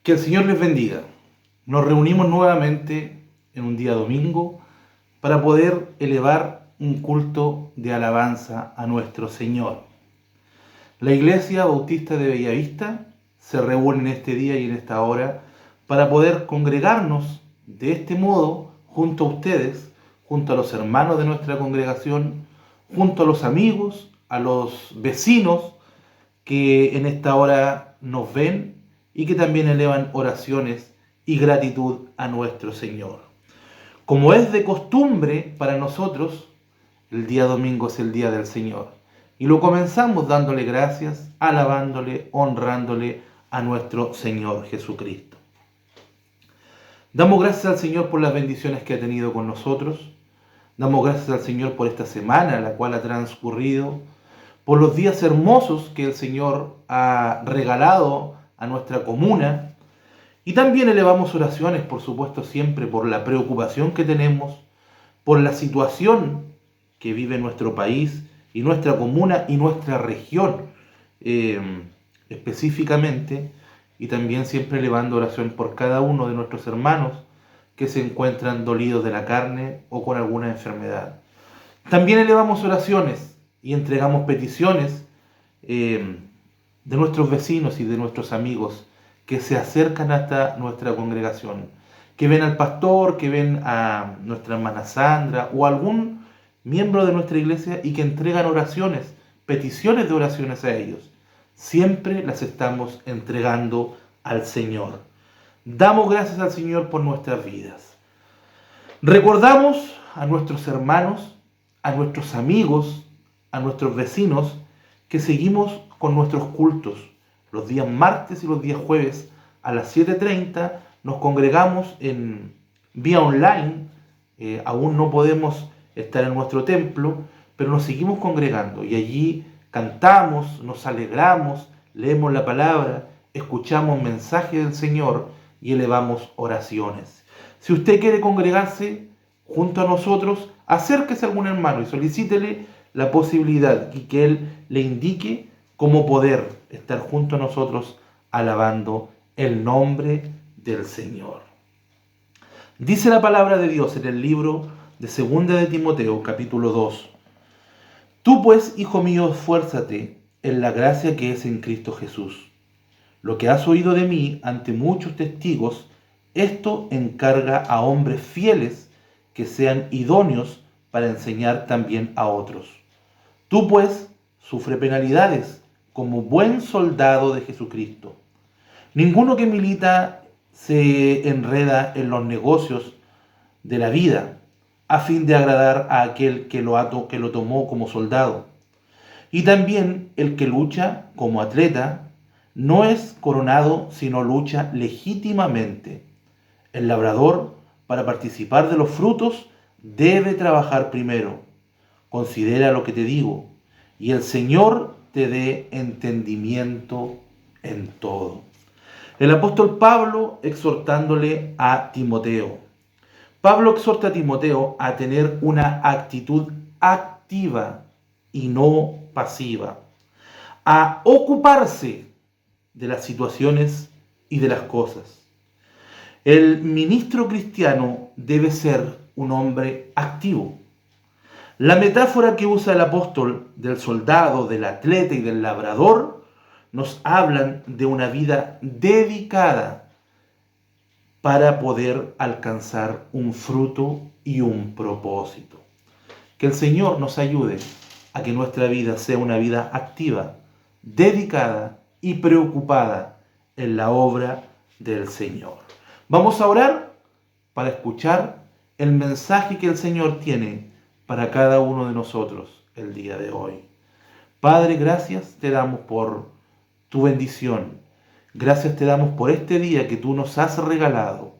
Que el Señor les bendiga. Nos reunimos nuevamente en un día domingo para poder elevar un culto de alabanza a nuestro Señor. La Iglesia Bautista de Bellavista se reúne en este día y en esta hora para poder congregarnos de este modo junto a ustedes, junto a los hermanos de nuestra congregación, junto a los amigos, a los vecinos que en esta hora nos ven y que también elevan oraciones y gratitud a nuestro Señor. Como es de costumbre para nosotros, el día domingo es el día del Señor. Y lo comenzamos dándole gracias, alabándole, honrándole a nuestro Señor Jesucristo. Damos gracias al Señor por las bendiciones que ha tenido con nosotros. Damos gracias al Señor por esta semana, la cual ha transcurrido, por los días hermosos que el Señor ha regalado a nuestra comuna. Y también elevamos oraciones, por supuesto, siempre por la preocupación que tenemos, por la situación que vive nuestro país y nuestra comuna y nuestra región específicamente, y también siempre elevando oración por cada uno de nuestros hermanos que se encuentran dolidos de la carne o con alguna enfermedad. También elevamos oraciones y entregamos peticiones de nuestros vecinos y de nuestros amigos que se acercan hasta nuestra congregación, que ven al pastor, que ven a nuestra hermana Sandra o algún miembro de nuestra iglesia y que entregan oraciones, peticiones de oraciones a ellos. Siempre las estamos entregando al Señor. Damos gracias al Señor por nuestras vidas. Recordamos a nuestros hermanos, a nuestros amigos, a nuestros vecinos, que seguimos con nuestros cultos. Los días martes y los días jueves a las 7:30 nos congregamos en vía online. Aún no podemos estar en nuestro templo, pero nos seguimos congregando y allí cantamos, nos alegramos, leemos la palabra, escuchamos mensajes del Señor y elevamos oraciones. Si usted quiere congregarse junto a nosotros, acérquese a algún hermano y solicítele la posibilidad y que él le indique cómo poder estar junto a nosotros alabando el nombre del Señor. Dice la palabra de Dios en el libro de 2 de Timoteo, capítulo 2. Tú pues, hijo mío, esfuérzate en la gracia que es en Cristo Jesús. Lo que has oído de mí ante muchos testigos, esto encarga a hombres fieles que sean idóneos para enseñar también a otros. Tú pues, sufre penalidades como buen soldado de Jesucristo. Ninguno que milita se enreda en los negocios de la vida a fin de agradar a aquel que lo tomó como soldado. Y también el que lucha como atleta no es coronado, sino lucha legítimamente. El labrador, para participar de los frutos, debe trabajar primero. Considera lo que te digo, y el Señor te dé entendimiento en todo. El apóstol Pablo exhortándole a Timoteo. Pablo exhorta a Timoteo a tener una actitud activa y no pasiva, a ocuparse de las situaciones y de las cosas. El ministro cristiano debe ser un hombre activo. La metáfora que usa el apóstol del soldado, del atleta y del labrador nos hablan de una vida dedicada para poder alcanzar un fruto y un propósito. Que el Señor nos ayude a que nuestra vida sea una vida activa, dedicada y preocupada en la obra del Señor. Vamos a orar para escuchar el mensaje que el Señor tiene para cada uno de nosotros el día de hoy. Padre, gracias te damos por tu bendición. Gracias te damos por este día que tú nos has regalado.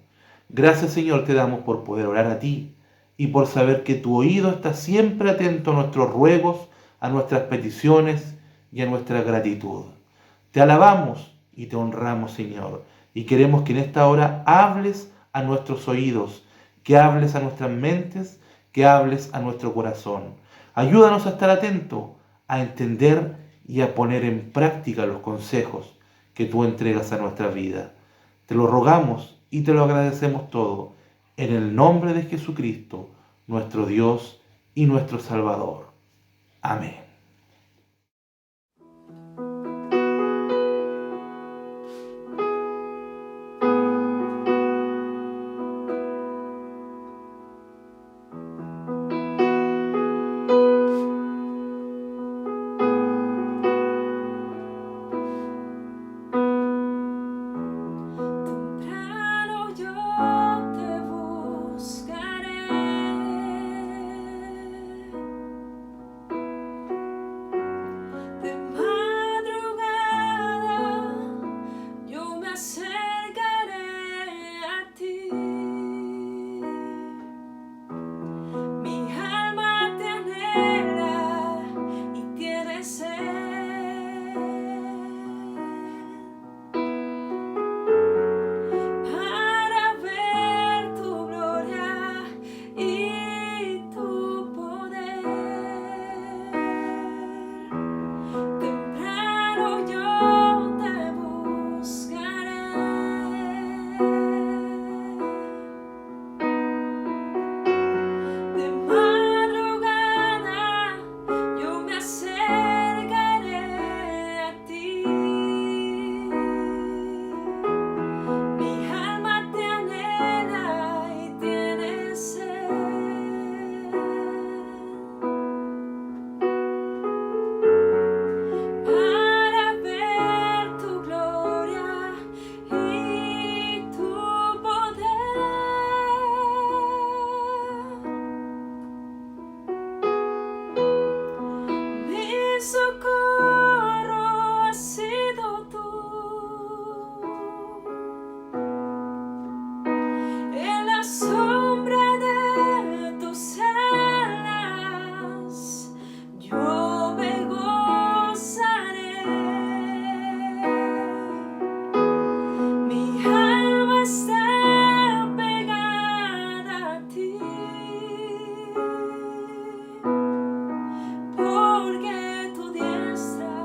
Gracias, Señor, te damos por poder orar a ti y por saber que tu oído está siempre atento a nuestros ruegos, a nuestras peticiones y a nuestra gratitud. Te alabamos y te honramos, Señor, y queremos que en esta hora hables a nuestros oídos, que hables a nuestras mentes, que hables a nuestro corazón. Ayúdanos a estar atentos, a entender y a poner en práctica los consejos que tú entregas a nuestra vida. Te lo rogamos y te lo agradecemos todo, en el nombre de Jesucristo, nuestro Dios y nuestro Salvador. Amén. Temprano yo te buscaré, de madrugada yo me acercaré a ti. Mi alma te anhela y tiene sed, para ver tu gloria y tu poder. Temprano yo te buscaré, de madrugada yo me acercaré a ti. Mi alma te anhela y tiene sed, para ver tu gloria y tu poder. Mi socorro has sido tú. En la sombra de tus alas yo me gozaré. Mi alma está pegada a ti, porque tu diestra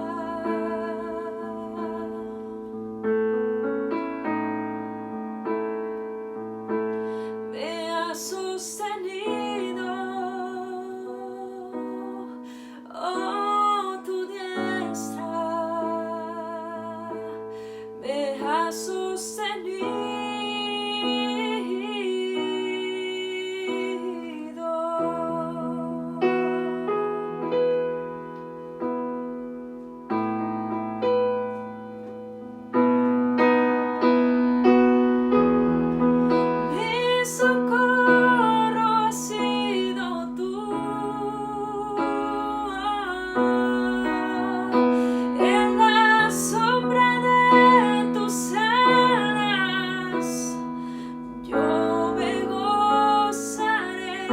me ha sostenido. Oh, tu diestra me ha Mi socorro has sido tú. En la sombra de tus alas yo me gozaré.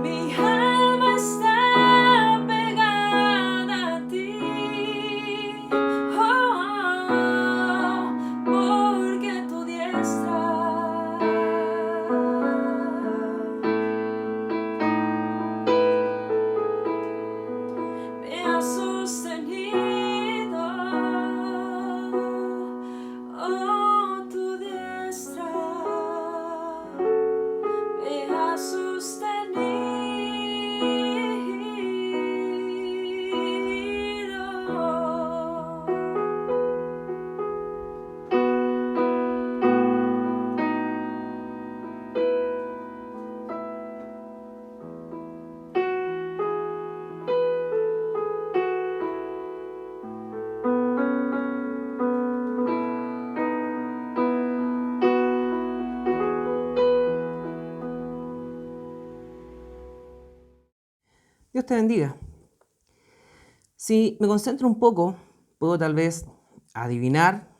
Mi alma está pegada a ti, porque tu diestra me ha sostenido. Oh, tu diestra me ha Dios te bendiga. Si me concentro un poco, puedo tal vez adivinar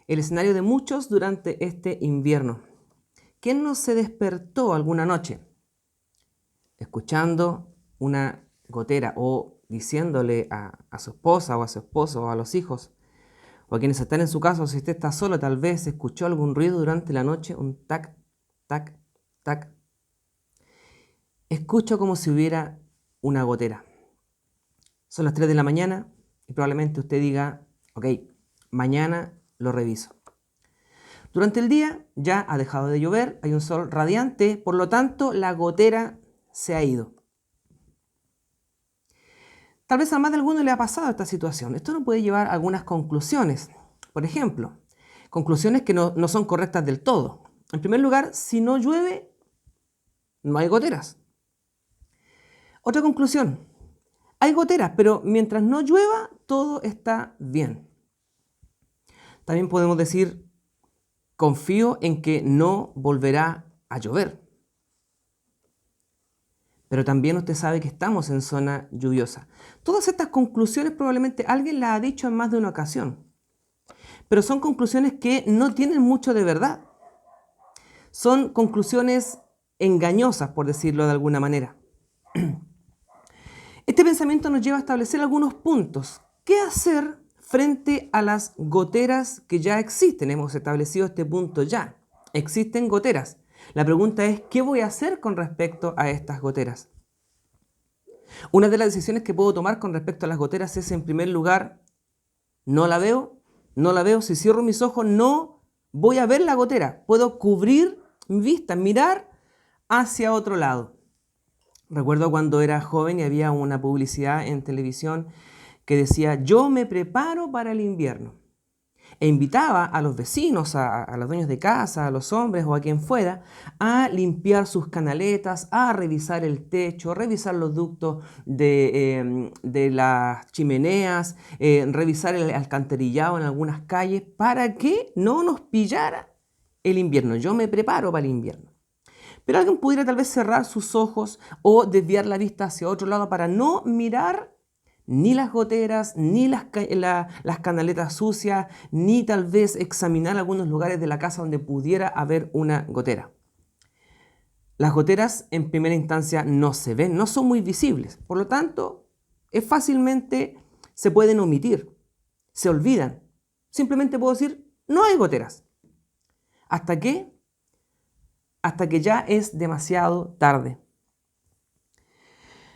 el escenario de muchos durante este invierno. ¿Quién no se despertó alguna noche escuchando una gotera o diciéndole a su esposa o a su esposo o a los hijos o a quienes están en su casa, o si usted está solo, tal vez escuchó algún ruido durante la noche, un tac, tac, tac? Escucho como si hubiera una gotera. Son las 3 de la mañana y probablemente usted diga, Ok, mañana lo reviso. Durante el día ya ha dejado de llover, hay un sol radiante, por lo tanto la gotera se ha ido. Tal vez a más de alguno le ha pasado esta situación. Esto nos puede llevar a algunas conclusiones. Por ejemplo, conclusiones que no son correctas del todo. En primer lugar, si no llueve, no hay goteras. Otra conclusión, hay goteras, pero mientras no llueva, todo está bien. También podemos decir, confío en que no volverá a llover. Pero también usted sabe que estamos en zona lluviosa. Todas estas conclusiones probablemente alguien las ha dicho en más de una ocasión. Pero son conclusiones que no tienen mucho de verdad. Son conclusiones engañosas, por decirlo de alguna manera. Este pensamiento nos lleva a establecer algunos puntos. ¿Qué hacer frente a las goteras que ya existen? Hemos establecido este punto ya. Existen goteras. La pregunta es, ¿qué voy a hacer con respecto a estas goteras? Una de las decisiones que puedo tomar con respecto a las goteras es, en primer lugar, no la veo. Si cierro mis ojos, no voy a ver la gotera. Puedo cubrir mi vista, mirar hacia otro lado. Recuerdo cuando era joven y había una publicidad en televisión que decía, yo me preparo para el invierno. E invitaba a los vecinos, a los dueños de casa, a los hombres o a quien fuera, a limpiar sus canaletas, a revisar el techo, revisar los ductos de las chimeneas, revisar el alcantarillado en algunas calles, para que no nos pillara el invierno. Yo me preparo para el invierno. Pero alguien pudiera tal vez cerrar sus ojos o desviar la vista hacia otro lado para no mirar ni las goteras, ni las canaletas sucias, ni tal vez examinar algunos lugares de la casa donde pudiera haber una gotera. Las goteras en primera instancia no se ven, no son muy visibles. Por lo tanto, fácilmente se pueden omitir, se olvidan. Simplemente puedo decir, no hay goteras. ¿Hasta qué? Hasta que ya es demasiado tarde.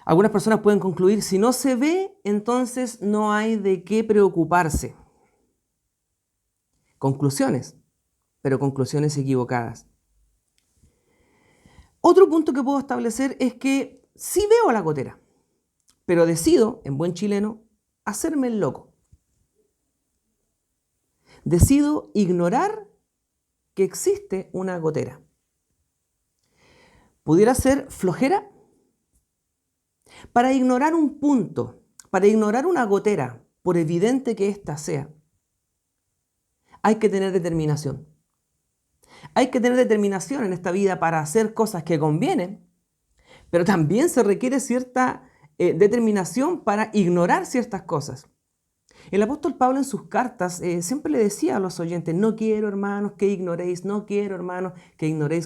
Algunas personas pueden concluir, si no se ve, entonces no hay de qué preocuparse. Conclusiones, pero conclusiones equivocadas. Otro punto que puedo establecer es que sí veo la gotera, pero decido, en buen chileno, hacerme el loco. Decido ignorar que existe una gotera. ¿Pudiera ser flojera? Para ignorar un punto, para ignorar una gotera, por evidente que ésta sea, hay que tener determinación. Hay que tener determinación en esta vida para hacer cosas que convienen, pero también se requiere cierta determinación para ignorar ciertas cosas. El apóstol Pablo en sus cartas siempre le decía a los oyentes, no quiero hermanos que ignoréis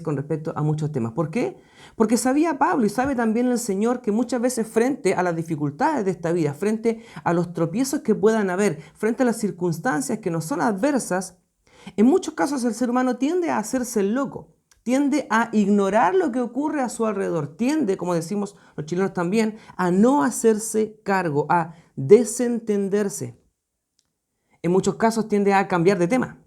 con respecto a muchos temas. ¿Por qué? Porque sabía Pablo y sabe también el Señor que muchas veces frente a las dificultades de esta vida, frente a los tropiezos que puedan haber, frente a las circunstancias que nos son adversas, en muchos casos el ser humano tiende a hacerse el loco, tiende a ignorar lo que ocurre a su alrededor, tiende, como decimos los chilenos también, a no hacerse cargo, a desentenderse. En muchos casos tiende a cambiar de tema.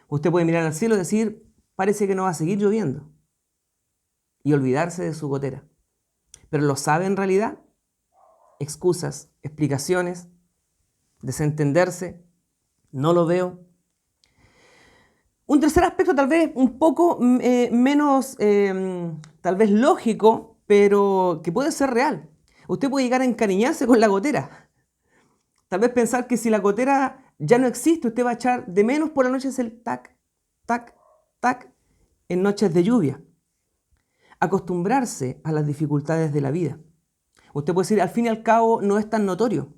Usted puede mirar al cielo y decir, parece que no va a seguir lloviendo, y olvidarse de su gotera. Pero ¿lo sabe en realidad? Excusas, explicaciones, desentenderse, no lo veo. Un tercer aspecto tal vez un poco menos tal vez lógico, pero que puede ser real. Usted puede llegar a encariñarse con la gotera. Tal vez pensar que si la gotera ya no existe, usted va a echar de menos por la noche, es el tac, tac, tac, en noches de lluvia. Acostumbrarse a las dificultades de la vida. Usted puede decir, al fin y al cabo no es tan notorio,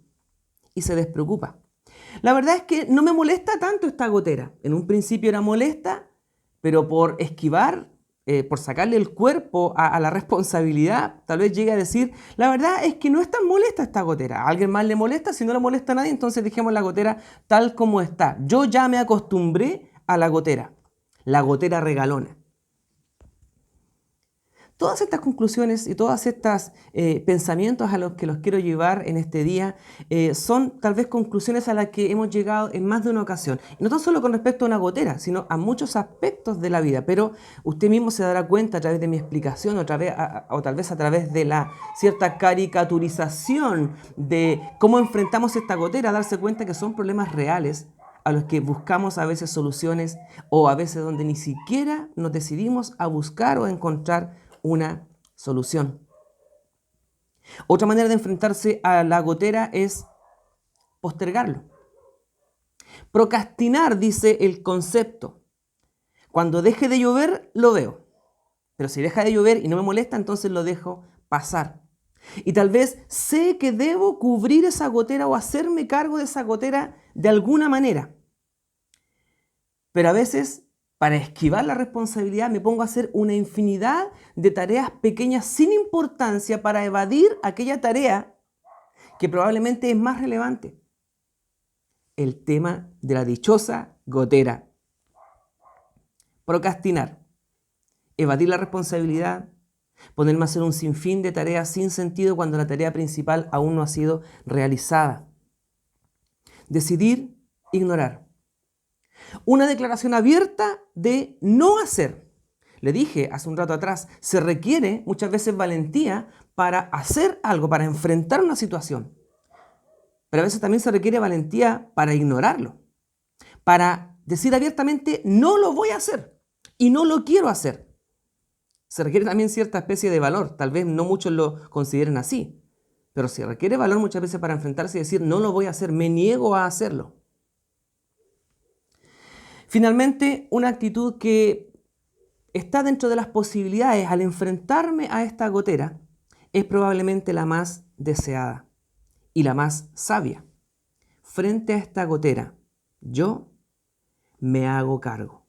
y se despreocupa. La verdad es que no me molesta tanto esta gotera. En un principio era molesta, pero por esquivar, por sacarle el cuerpo a la responsabilidad, tal vez llegue a decir, la verdad es que no es tan molesta esta gotera. ¿A alguien más le molesta? Si no le molesta a nadie, entonces dejemos la gotera tal como está. Yo ya me acostumbré a la gotera regalona. Todas estas conclusiones y todos estos pensamientos a los que los quiero llevar en este día son tal vez conclusiones a las que hemos llegado en más de una ocasión. Y no tan solo con respecto a una gotera, sino a muchos aspectos de la vida. Pero usted mismo se dará cuenta a través de mi explicación o tal vez a través de la cierta caricaturización de cómo enfrentamos esta gotera, darse cuenta que son problemas reales a los que buscamos a veces soluciones o a veces donde ni siquiera nos decidimos a buscar o a encontrar una solución. Otra manera de enfrentarse a la gotera es postergarlo. Procrastinar, dice el concepto. Cuando deje de llover, lo veo. Pero si deja de llover y no me molesta, entonces lo dejo pasar. Y tal vez sé que debo cubrir esa gotera o hacerme cargo de esa gotera de alguna manera. Pero a veces, para esquivar la responsabilidad, me pongo a hacer una infinidad de tareas pequeñas sin importancia para evadir aquella tarea que probablemente es más relevante. El tema de la dichosa gotera. Procrastinar. Evadir la responsabilidad. Ponerme a hacer un sinfín de tareas sin sentido cuando la tarea principal aún no ha sido realizada. Decidir ignorar. Una declaración abierta de no hacer. Le dije hace un rato atrás, se requiere muchas veces valentía para hacer algo, para enfrentar una situación. Pero a veces también se requiere valentía para ignorarlo. Para decir abiertamente, no lo voy a hacer y no lo quiero hacer. Se requiere también cierta especie de valor. Tal vez no muchos lo consideren así. Pero se requiere valor muchas veces para enfrentarse y decir, no lo voy a hacer, me niego a hacerlo. Finalmente, una actitud que está dentro de las posibilidades al enfrentarme a esta gotera es probablemente la más deseada y la más sabia. Frente a esta gotera, yo me hago cargo.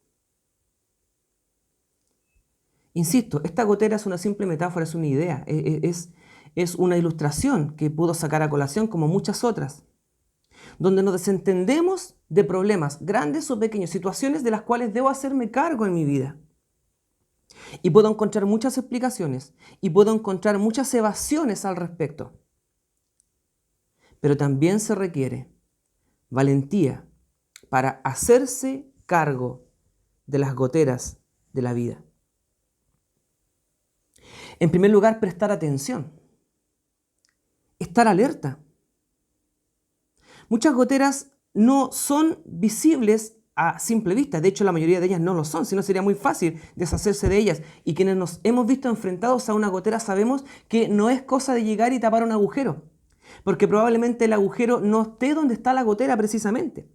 Insisto, esta gotera es una simple metáfora, es una idea, es una ilustración que puedo sacar a colación como muchas otras, donde nos desentendemos de problemas grandes o pequeños, situaciones de las cuales debo hacerme cargo en mi vida. Y puedo encontrar muchas explicaciones y puedo encontrar muchas evasiones al respecto. Pero también se requiere valentía para hacerse cargo de las goteras de la vida. En primer lugar, prestar atención, estar alerta. Muchas goteras no son visibles a simple vista. De hecho, la mayoría de ellas no lo son, sino sería muy fácil deshacerse de ellas. Y quienes nos hemos visto enfrentados a una gotera sabemos que no es cosa de llegar y tapar un agujero, porque probablemente el agujero no esté donde está la gotera precisamente.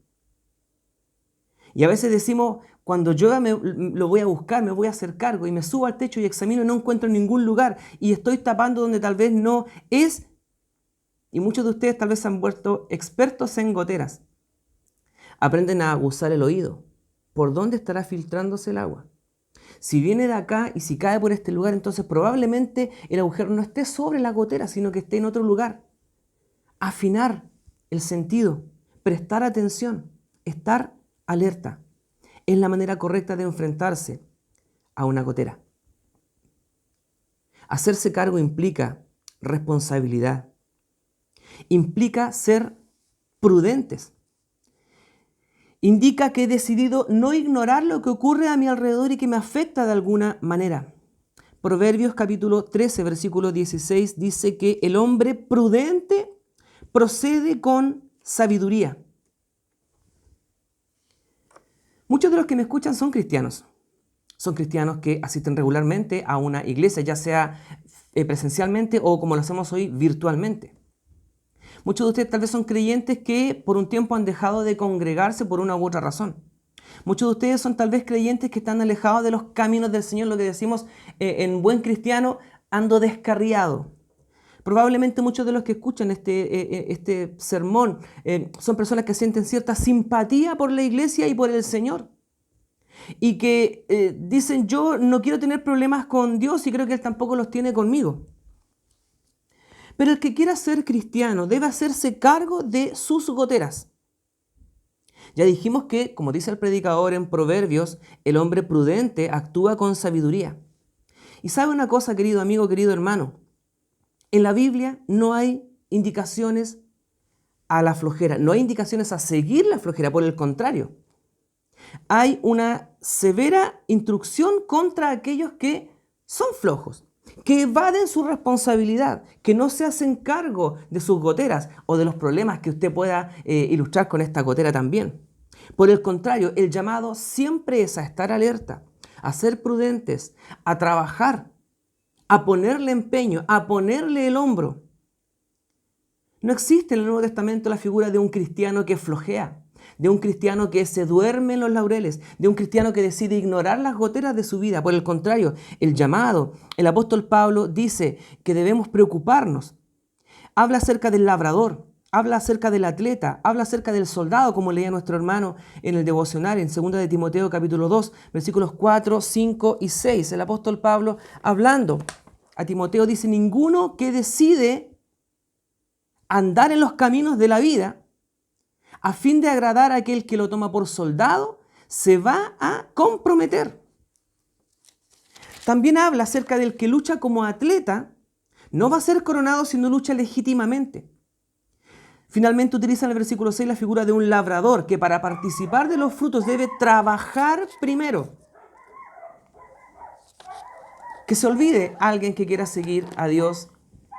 Y a veces decimos, cuando llueva lo voy a buscar, me voy a hacer cargo, y me subo al techo y examino y no encuentro ningún lugar, y estoy tapando donde tal vez no es. Y muchos de ustedes tal vez se han vuelto expertos en goteras. Aprenden a aguzar el oído. ¿Por dónde estará filtrándose el agua? Si viene de acá y si cae por este lugar, entonces probablemente el agujero no esté sobre la gotera, sino que esté en otro lugar. Afinar el sentido, prestar atención, estar alerta. Es la manera correcta de enfrentarse a una gotera. Hacerse cargo implica responsabilidad. Implica ser prudentes. Indica que he decidido no ignorar lo que ocurre a mi alrededor y que me afecta de alguna manera. Proverbios capítulo 13, versículo 16 dice que el hombre prudente procede con sabiduría. Muchos de los que me escuchan son cristianos. Son cristianos que asisten regularmente a una iglesia, ya sea presencialmente o como lo hacemos hoy, virtualmente. Muchos de ustedes tal vez son creyentes que por un tiempo han dejado de congregarse por una u otra razón. Muchos de ustedes son tal vez creyentes que están alejados de los caminos del Señor, lo que decimos en buen cristiano, ando descarriado. Probablemente muchos de los que escuchan este sermón son personas que sienten cierta simpatía por la iglesia y por el Señor. Y que dicen, yo no quiero tener problemas con Dios y creo que Él tampoco los tiene conmigo. Pero el que quiera ser cristiano debe hacerse cargo de sus goteras. Ya dijimos que, como dice el predicador en Proverbios, el hombre prudente actúa con sabiduría. Y sabe una cosa, querido amigo, querido hermano, en la Biblia no hay indicaciones a la flojera, no hay indicaciones a seguir la flojera, por el contrario. Hay una severa instrucción contra aquellos que son flojos, que evaden su responsabilidad, que no se hacen cargo de sus goteras o de los problemas que usted pueda ilustrar con esta gotera también. Por el contrario, el llamado siempre es a estar alerta, a ser prudentes, a trabajar, a ponerle empeño, a ponerle el hombro. No existe en el Nuevo Testamento la figura de un cristiano que flojea, de un cristiano que se duerme en los laureles, de un cristiano que decide ignorar las goteras de su vida. Por el contrario, el llamado, el apóstol Pablo dice que debemos preocuparnos. Habla acerca del labrador, habla acerca del atleta, habla acerca del soldado, como leía nuestro hermano en el devocional, en 2 de Timoteo capítulo 2, versículos 4, 5 y 6. El apóstol Pablo, hablando a Timoteo, dice: ninguno que decide andar en los caminos de la vida a fin de agradar a aquel que lo toma por soldado, se va a comprometer. También habla acerca del que lucha como atleta, no va a ser coronado si no lucha legítimamente. Finalmente utiliza en el versículo 6 la figura de un labrador que para participar de los frutos debe trabajar primero. Que se olvide alguien que quiera seguir a Dios,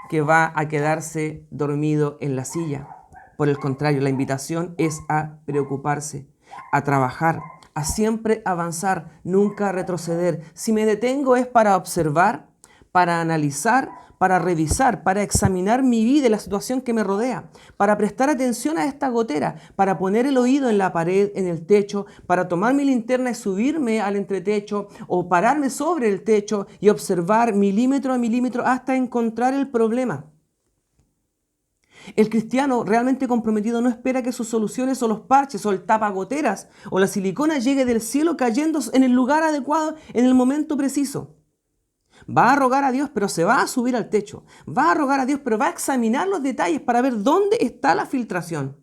que va a quedarse dormido en la silla. Por el contrario, la invitación es a preocuparse, a trabajar, a siempre avanzar, nunca retroceder. Si me detengo es para observar, para analizar, para revisar, para examinar mi vida y la situación que me rodea, para prestar atención a esta gotera, para poner el oído en la pared, en el techo, para tomar mi linterna y subirme al entretecho o pararme sobre el techo y observar milímetro a milímetro hasta encontrar el problema. El cristiano realmente comprometido no espera que sus soluciones o los parches o el tapagoteras o la silicona llegue del cielo cayendo en el lugar adecuado en el momento preciso. Va a rogar a Dios, pero se va a subir al techo. Va a rogar a Dios, pero va a examinar los detalles para ver dónde está la filtración.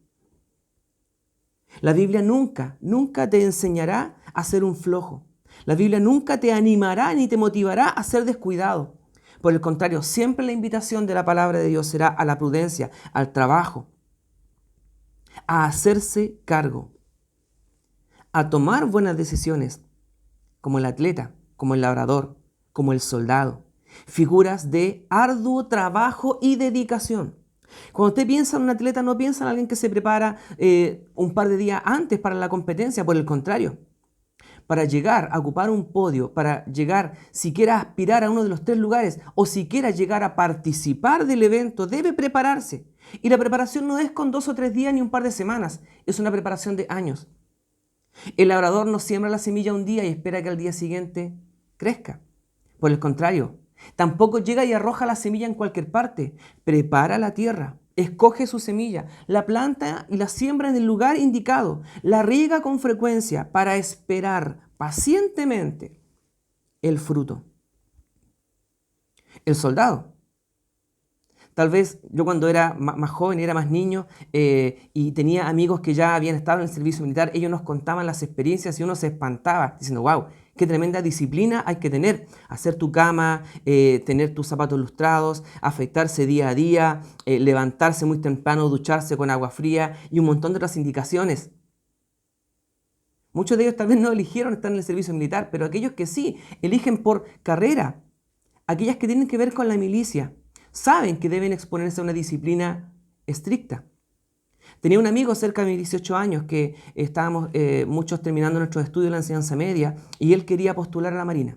La Biblia nunca te enseñará a ser un flojo. La Biblia nunca te animará ni te motivará a ser descuidado. Por el contrario, siempre la invitación de la palabra de Dios será a la prudencia, al trabajo, a hacerse cargo, a tomar buenas decisiones, como el atleta, como el labrador, como el soldado. Figuras de arduo trabajo y dedicación. Cuando usted piensa en un atleta, no piensa en alguien que se prepara un par de días antes para la competencia. Por el contrario, para llegar a ocupar un podio, para llegar siquiera a aspirar a uno de los 3 lugares o siquiera llegar a participar del evento, debe prepararse. Y la preparación no es con 2 o 3 días ni un par de semanas, es una preparación de años. El labrador no siembra la semilla un día y espera que al día siguiente crezca. Por el contrario, tampoco llega y arroja la semilla en cualquier parte. Prepara la tierra, escoge su semilla, la planta y la siembra en el lugar indicado, la riega con frecuencia para esperar pacientemente el fruto. El soldado. Tal vez yo cuando era más joven, era más niño y tenía amigos que ya habían estado en el servicio militar, ellos nos contaban las experiencias y uno se espantaba diciendo: wow, qué tremenda disciplina hay que tener. Hacer tu cama, tener tus zapatos lustrados, afeitarse día a día, levantarse muy temprano, ducharse con agua fría y un montón de otras indicaciones. Muchos de ellos tal vez no eligieron estar en el servicio militar, pero aquellos que sí, eligen por carrera, aquellas que tienen que ver con la milicia, saben que deben exponerse a una disciplina estricta. Tenía un amigo cerca de mis 18 años que estábamos muchos terminando nuestros estudios de la enseñanza media y él quería postular a la Marina.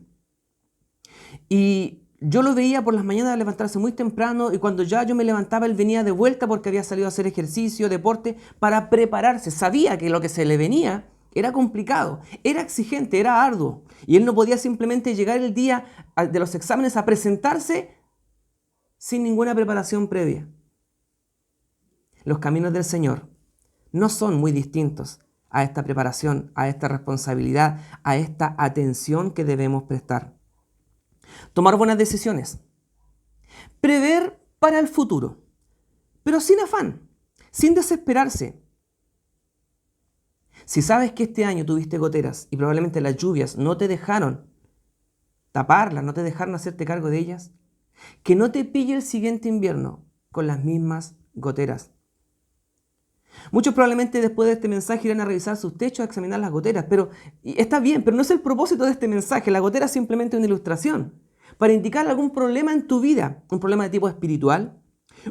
Y yo lo veía por las mañanas levantarse muy temprano y cuando ya yo me levantaba él venía de vuelta porque había salido a hacer ejercicio, deporte, para prepararse. Sabía que lo que se le venía era complicado, era exigente, era arduo. Y él no podía simplemente llegar el día de los exámenes a presentarse sin ninguna preparación previa. Los caminos del Señor no son muy distintos a esta preparación, a esta responsabilidad, a esta atención que debemos prestar. Tomar buenas decisiones. Prever para el futuro, pero sin afán, sin desesperarse. Si sabes que este año tuviste goteras y probablemente las lluvias no te dejaron taparlas, no te dejaron hacerte cargo de ellas. Que no te pille el siguiente invierno con las mismas goteras. Muchos probablemente después de este mensaje irán a revisar sus techos, a examinar las goteras, y está bien, pero no es el propósito de este mensaje. La gotera es simplemente una ilustración para indicar algún problema en tu vida, un problema de tipo espiritual,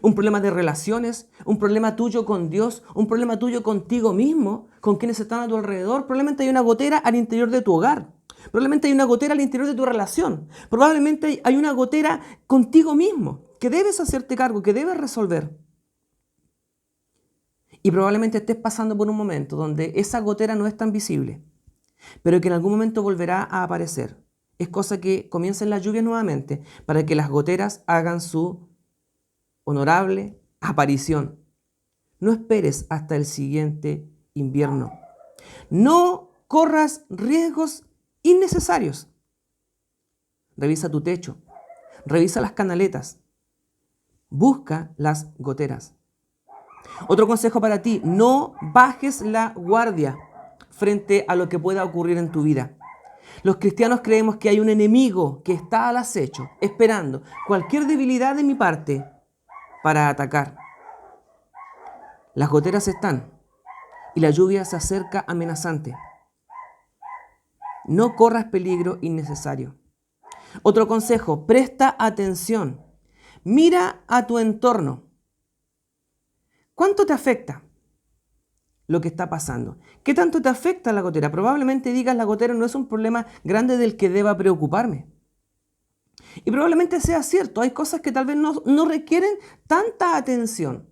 un problema de relaciones, un problema tuyo con Dios, un problema tuyo contigo mismo, con quienes están a tu alrededor. Probablemente hay una gotera al interior de tu hogar. Probablemente hay una gotera al interior de tu relación. Probablemente hay una gotera contigo mismo que debes hacerte cargo, que debes resolver. Y probablemente estés pasando por un momento donde esa gotera no es tan visible, pero que en algún momento volverá a aparecer. Es cosa que comiencen las lluvias nuevamente para que las goteras hagan su honorable aparición. No esperes hasta el siguiente invierno. No corras riesgos innecesarios. Revisa tu techo, revisa las canaletas, busca las goteras. Otro consejo para ti, no bajes la guardia frente a lo que pueda ocurrir en tu vida. Los cristianos creemos que hay un enemigo que está al acecho, esperando cualquier debilidad de mi parte para atacar. Las goteras están y la lluvia se acerca amenazante. No corras peligro innecesario. Otro consejo, presta atención. Mira a tu entorno. ¿Cuánto te afecta lo que está pasando? ¿Qué tanto te afecta la gotera? Probablemente digas, la gotera no es un problema grande del que deba preocuparme. Y probablemente sea cierto, hay cosas que tal vez no requieren tanta atención.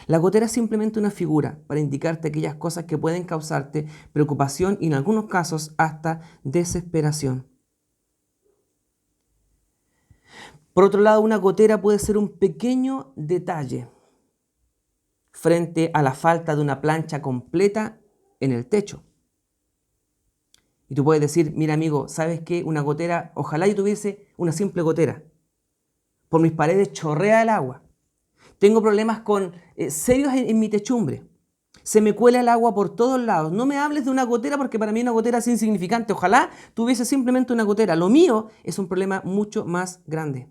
La gotera es simplemente una figura para indicarte aquellas cosas que pueden causarte preocupación y en algunos casos hasta desesperación. Por otro lado, una gotera puede ser un pequeño detalle frente a la falta de una plancha completa en el techo. Y tú puedes decir, mira amigo, ¿sabes qué? Una gotera, ojalá yo tuviese una simple gotera. Por mis paredes chorrea el agua. Tengo problemas serios en mi techumbre. Se me cuela el agua por todos lados. No me hables de una gotera porque para mí una gotera es insignificante. Ojalá tuviese simplemente una gotera. Lo mío es un problema mucho más grande.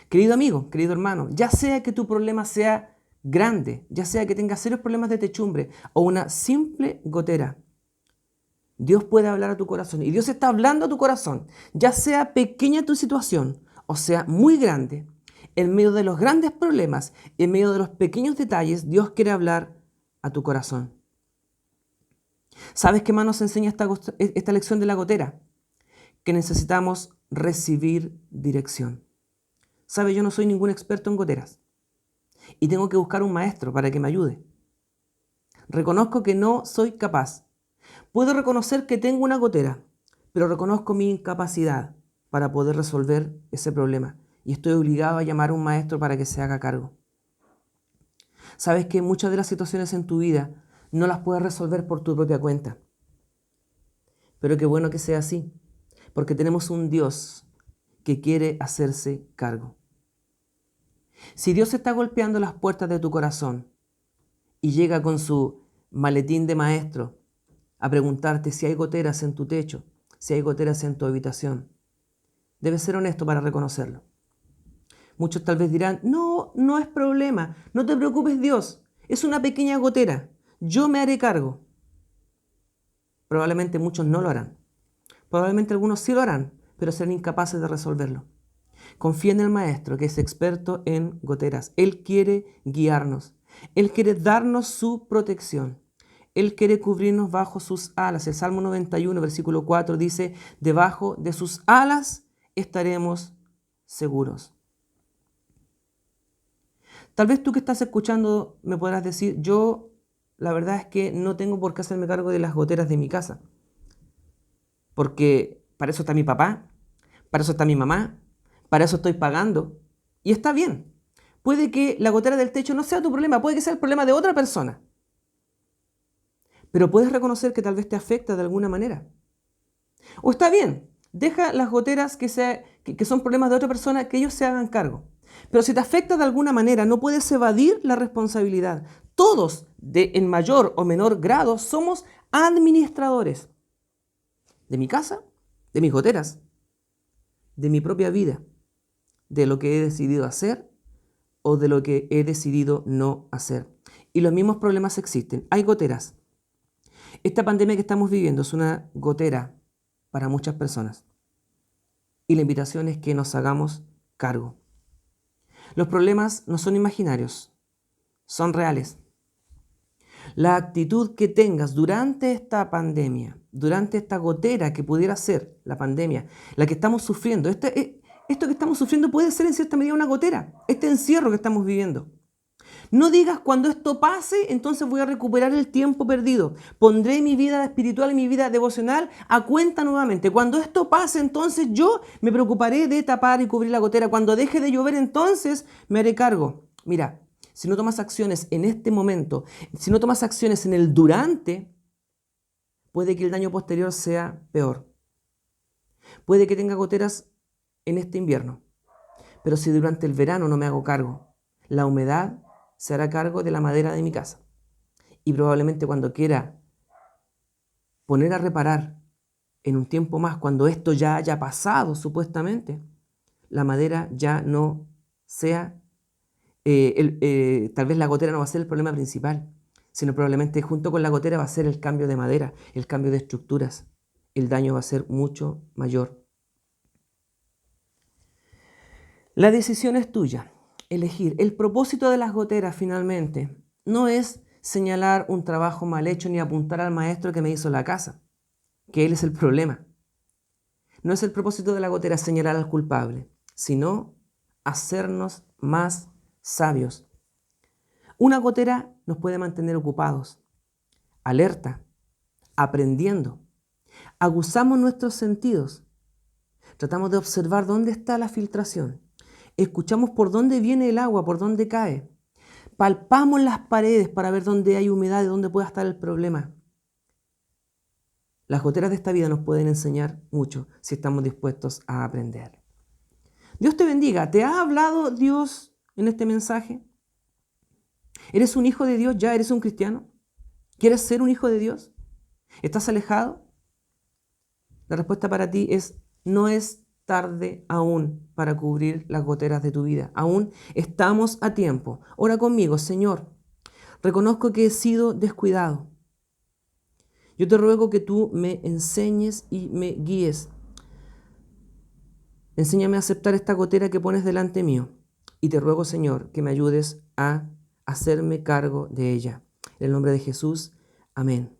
Querido amigo, querido hermano, ya sea que tu problema sea grande, ya sea que tengas serios problemas de techumbre o una simple gotera, Dios puede hablar a tu corazón y Dios está hablando a tu corazón, ya sea pequeña tu situación o sea muy grande. En medio de los grandes problemas, en medio de los pequeños detalles, Dios quiere hablar a tu corazón. ¿Sabes qué más nos enseña esta lección de la gotera? Que necesitamos recibir dirección. ¿Sabes? Yo no soy ningún experto en goteras y tengo que buscar un maestro para que me ayude. Reconozco que no soy capaz. Puedo reconocer que tengo una gotera, pero reconozco mi incapacidad para poder resolver ese problema y estoy obligado a llamar a un maestro para que se haga cargo. ¿Sabes que muchas de las situaciones en tu vida no las puedes resolver por tu propia cuenta? Pero qué bueno que sea así, porque tenemos un Dios que quiere hacerse cargo. Si Dios está golpeando las puertas de tu corazón y llega con su maletín de maestro a preguntarte si hay goteras en tu techo, si hay goteras en tu habitación, debes ser honesto para reconocerlo. Muchos tal vez dirán, no es problema, no te preocupes Dios, es una pequeña gotera, yo me haré cargo. Probablemente muchos no lo harán, probablemente algunos sí lo harán, pero serán incapaces de resolverlo. Confía en el Maestro, que es experto en goteras. Él quiere guiarnos. Él quiere darnos su protección. Él quiere cubrirnos bajo sus alas. El Salmo 91, versículo 4 dice, debajo de sus alas estaremos seguros. Tal vez tú que estás escuchando me podrás decir, yo la verdad es que no tengo por qué hacerme cargo de las goteras de mi casa. Porque para eso está mi papá, para eso está mi mamá, para eso estoy pagando. Y está bien. Puede que la gotera del techo no sea tu problema, puede que sea el problema de otra persona. Pero puedes reconocer que tal vez te afecta de alguna manera. O está bien, deja las goteras que son problemas de otra persona, que ellos se hagan cargo. Pero si te afecta de alguna manera, no puedes evadir la responsabilidad. Todos, en mayor o menor grado, somos administradores de mi casa de mis goteras, de mi propia vida, de lo que he decidido hacer o de lo que he decidido no hacer. Y los mismos problemas existen. Hay goteras. Esta pandemia que estamos viviendo es una gotera para muchas personas. Y la invitación es que nos hagamos cargo. Los problemas no son imaginarios, son reales. La actitud que tengas durante esta pandemia, durante esta gotera que pudiera ser la pandemia, la que estamos sufriendo, esto que estamos sufriendo puede ser en cierta medida una gotera, este encierro que estamos viviendo. No digas cuando esto pase, entonces voy a recuperar el tiempo perdido. Pondré mi vida espiritual y mi vida devocional a cuenta nuevamente. Cuando esto pase, entonces yo me preocuparé de tapar y cubrir la gotera. Cuando deje de llover, entonces me haré cargo. Mira, si no tomas acciones en este momento, si no tomas acciones en el durante, puede que el daño posterior sea peor. Puede que tenga goteras en este invierno. Pero si durante el verano no me hago cargo, la humedad se hará cargo de la madera de mi casa. Y probablemente cuando quiera poner a reparar en un tiempo más, cuando esto ya haya pasado supuestamente, la madera ya no sea, tal vez la gotera no va a ser el problema principal, sino probablemente junto con la gotera va a ser el cambio de madera, el cambio de estructuras. El daño va a ser mucho mayor. La decisión es tuya. Elegir. El propósito de las goteras finalmente no es señalar un trabajo mal hecho ni apuntar al maestro que me hizo la casa, que él es el problema. No es el propósito de la gotera señalar al culpable, sino hacernos más sabios. Una gotera nos puede mantener ocupados, alerta, aprendiendo. Aguzamos nuestros sentidos. Tratamos de observar dónde está la filtración. Escuchamos por dónde viene el agua, por dónde cae. Palpamos las paredes para ver dónde hay humedad y dónde puede estar el problema. Las goteras de esta vida nos pueden enseñar mucho si estamos dispuestos a aprender. Dios te bendiga. ¿Te ha hablado Dios en este mensaje? ¿Eres un hijo de Dios ya? ¿Eres un cristiano? ¿Quieres ser un hijo de Dios? ¿Estás alejado? La respuesta para ti es: no es tarde aún para cubrir las goteras de tu vida. Aún estamos a tiempo. Ora conmigo: Señor, reconozco que he sido descuidado. Yo te ruego que tú me enseñes y me guíes. Enséñame a aceptar esta gotera que pones delante mío. Y te ruego, Señor, que me ayudes a hacerme cargo de ella. En el nombre de Jesús, amén.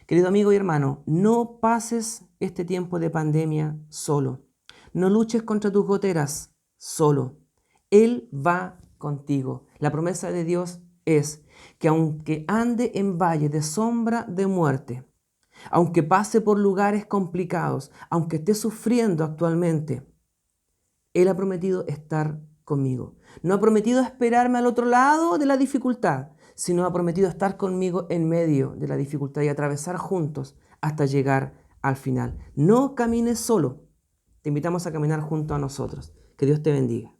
Querido amigo y hermano, no pases este tiempo de pandemia solo. No luches contra tus goteras solo. Él va contigo. La promesa de Dios es que aunque ande en valle de sombra de muerte, aunque pase por lugares complicados, aunque esté sufriendo actualmente, Él ha prometido estar conmigo. No ha prometido esperarme al otro lado de la dificultad, sino ha prometido estar conmigo en medio de la dificultad y atravesar juntos hasta llegar al final. No camines solo. Te invitamos a caminar junto a nosotros. Que Dios te bendiga.